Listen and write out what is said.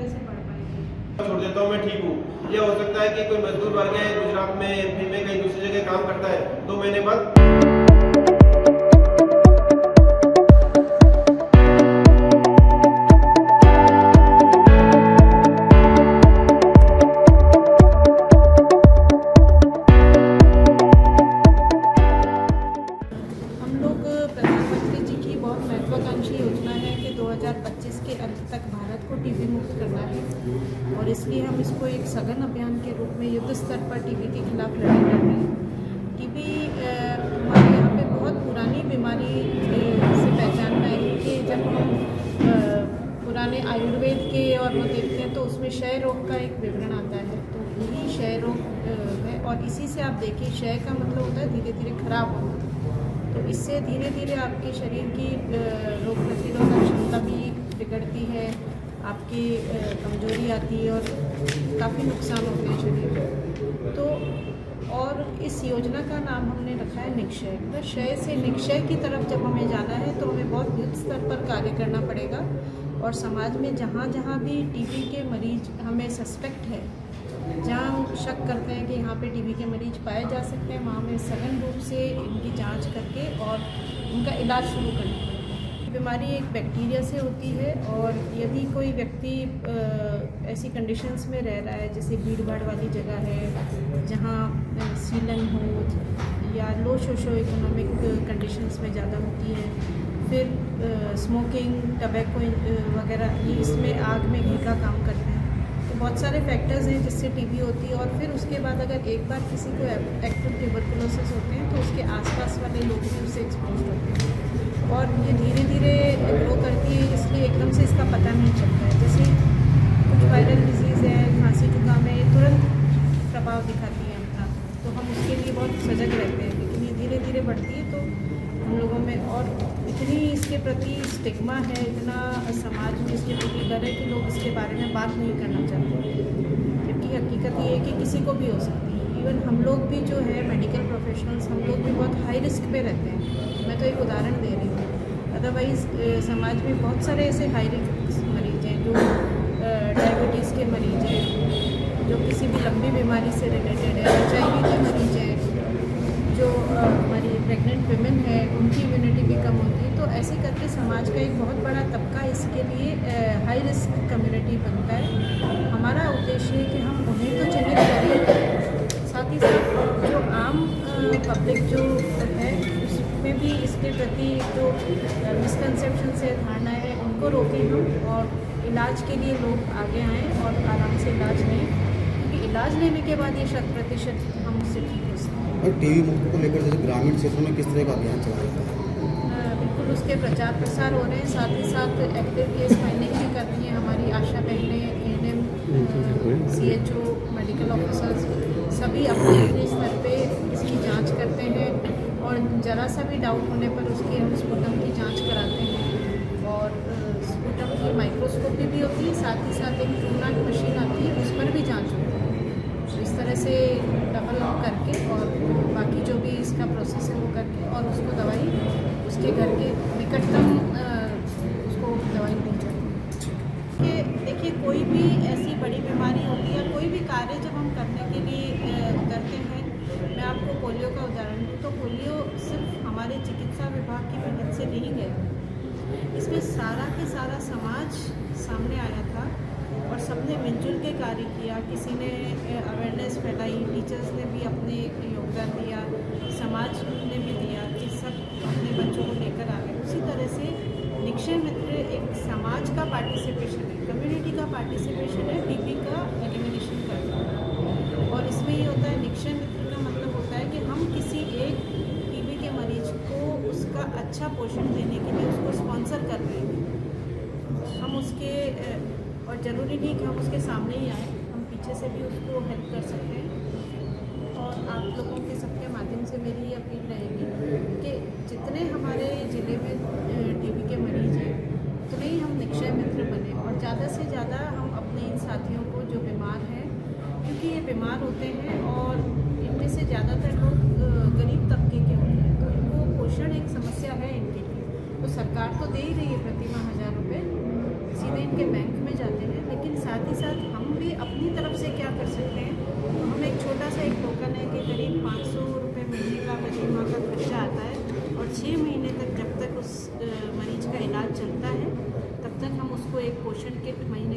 तरह से पढ़ पाएंगे। छोड़ देता हूँ, मैं ठीक हूँ। ये हो सकता है कि कोई मजदूर वर्ग है गुजरात में, एमपी में, कहीं दूसरी जगह काम करता है, 2 महीने बाद हम लोग प्रधानमंत्री जी की बहुत महत्वाकांक्षी योजना है कि 2025 के अंत तक भारत को टीबी मुक्त करना है और इसलिए हम इसको एक सघन अभियान के रूप में युद्ध स्तर पर टीबी के खिलाफ लड़ाई लड़ रहे हैं। टीबी हमारे यहाँ पे बहुत पुरानी बीमारी से पहचान में आई कि जब हम पुराने आयुर्वेद के और वो देखते हैं तो उसमें क्षय रोग का एक विवरण आता है, तो यही क्षय रोग है और इसी से आप देखिए क्षय का मतलब होता है धीरे धीरे खराब होना, तो इससे धीरे धीरे आपके शरीर की रोग प्रतिरोधक क्षमता भी बिगड़ती है, आपकी कमजोरी आती है और काफ़ी नुकसान होते हैं शरीर में। तो और इस योजना का नाम हमने रखा है निक्षय। तो क्षय से निक्षय की तरफ जब हमें जाना है तो हमें बहुत युद्ध स्तर पर कार्य करना पड़ेगा और समाज में जहाँ जहाँ भी टीबी के मरीज हमें सस्पेक्ट है, जहाँ हम शक करते हैं कि यहाँ पे टीबी के मरीज पाए जा सकते हैं, वहाँ में सघन रूप से इनकी जांच करके और उनका इलाज शुरू करना पड़ेगा। बीमारी एक बैक्टीरिया से होती है और यदि कोई व्यक्ति ऐसी कंडीशंस में रह रहा है जैसे भीड़ भाड़ वाली जगह है, जहाँ सीलन हो या लो सोशो इकोनॉमिक कंडीशंस में ज़्यादा होती है, फिर स्मोकिंग, टबैको वगैरह, ये इसमें आग में घी का काम करते हैं, तो बहुत सारे फैक्टर्स हैं जिससे टीबी होती है। और फिर उसके बाद अगर एक बार किसी को एक्टिव ट्यूबरकुलोसिस होते हैं तो उसके आसपास वाले लोग भी उससे एक्सपोज होते हैं और ये धीरे धीरे ग्रो करती है, इसलिए एकदम से इसका पता नहीं चलता है। जैसे कुछ वायरल डिजीज़ है, खांसी जुकाम है, ये तुरंत प्रभाव दिखाती है अपना, तो हम उसके लिए बहुत सजग रहते हैं, लेकिन ये धीरे धीरे बढ़ती है तो हम लोगों में और इतनी इसके प्रति स्टिग्मा है, इतना समाज में इसके प्रति डर है कि लोग इसके बारे में बात नहीं करना चाहते, जबकि हकीकत ये है कि किसी को भी हो सकती है। इवन हम लोग भी जो है मेडिकल प्रोफेशनल्स, हम लोग भी बहुत हाई रिस्क पे रहते हैं। मैं तो एक उदाहरण दे रही हूँ, अदरवाइज़ समाज में बहुत सारे ऐसे हाई रिस्क मरीज हैं जो डायबिटीज़ के मरीज हैं, जो किसी भी लंबी बीमारी से रिलेटेड है, HIV के मरीज हैं, जो हमारी प्रेग्नेंट विमेन है उनकी इम्यूनिटी भी कम होती है। तो ऐसे करके समाज का एक बहुत बड़ा तबका इसके लिए हाई रिस्क कम्युनिटी बनता है। हमारा उद्देश्य है कि हम उन्हें तो चिन्हित करें, साथ ही साथ जो आम पब्लिक जो है उसमें भी इसके प्रति जो मिसकंसेप्शन से धारणा है उनको रोकें हम और इलाज के लिए लोग आगे आएँ और आराम से इलाज लें, क्योंकि इलाज लेने के बाद ये 100% हम उससे ठीक हो सकते हैं। और टीबी मुक्त को लेकर जैसे ग्रामीण क्षेत्रों में किस तरह का अभियान चला रहा है? बिल्कुल उसके प्रचार प्रसार हो रहे हैं, साथ ही साथ एक्टिव केस फाइंडिंग भी कर रही हैं हमारी आशा बहनें, ANM, CHO, मेडिकल ऑफिसर्स, सभी अपने अपने स्तर पे इसकी जांच करते हैं और ज़रा सा भी डाउट होने पर उसकी हम स्पुटम की जांच कराते हैं और स्पुटम की माइक्रोस्कोपी भी होती है, साथ ही साथ एक ट्रूनाट मशीन आती है उस पर भी जाँच होती है। तो इस तरह से डबल अप करके और बाकी जो भी इसका प्रोसेस है वो करके और उसको दवाई उसके घर के निकटतम उसको दवाई दी जाती है। देखिए कोई भी ऐसी बड़ी बीमारी होती है, कोई भी कार्य जब हम करने के लिए उतरते हैं, मैं आपको पोलियो का उदाहरण दूँ तो पोलियो सिर्फ हमारे चिकित्सा विभाग की मदद से नहीं गया, इसमें सारा के सारा समाज सामने आया था और सबने मिलजुल के कार्य किया। किसी ने अवेयरनेस फैलाई, टीचर्स ने भी अपने योगदान दिया, समाज ने भी दिया कि सब अपने बच्चों को लेकर आ गए। उसी तरह से निक्षय मित्र एक समाज का पार्टिसिपेशन है, कम्युनिटी का पार्टिसिपेशन है टीबी का एलिमिनेशन करना। और इसमें ये होता है, निक्षय मित्र का मतलब होता है कि हम किसी एक टीबी के मरीज को उसका अच्छा पोषण देने के लिए उसको स्पॉन्सर कर रहे हैं। हम उसके और ज़रूरी नहीं कि हम उसके सामने ही आए, हम पीछे से भी उसको हेल्प कर सकते हैं। और आप लोगों के सबके माध्यम से मेरी ये अपील रहेगी कि जितने हमारे ज़िले में टीबी के मरीज हैं उतने ही हम निक्षय मित्र बने और ज़्यादा से ज़्यादा हम अपने इन साथियों को जो बीमार हैं, क्योंकि ये बीमार होते हैं और इनमें से ज़्यादातर लोग गरीब तबके के होते हैं, तो इनको पोषण एक समस्या है इनके लिए। तो सरकार तो दे ही रही है प्रति माह 1000 रुपये, सीधे इनके बैंक में जाते हैं, लेकिन साथ ही साथ हम भी अपनी तरफ से क्या कर सकते हैं, तो हम एक छोटा सा एक टोकन है कि करीब 500 रुपये महीने का बीमा का खर्चा आता है और 6 महीने तक जब तक उस मरीज का इलाज चलता है तब तक हम उसको एक पोषण किट महीने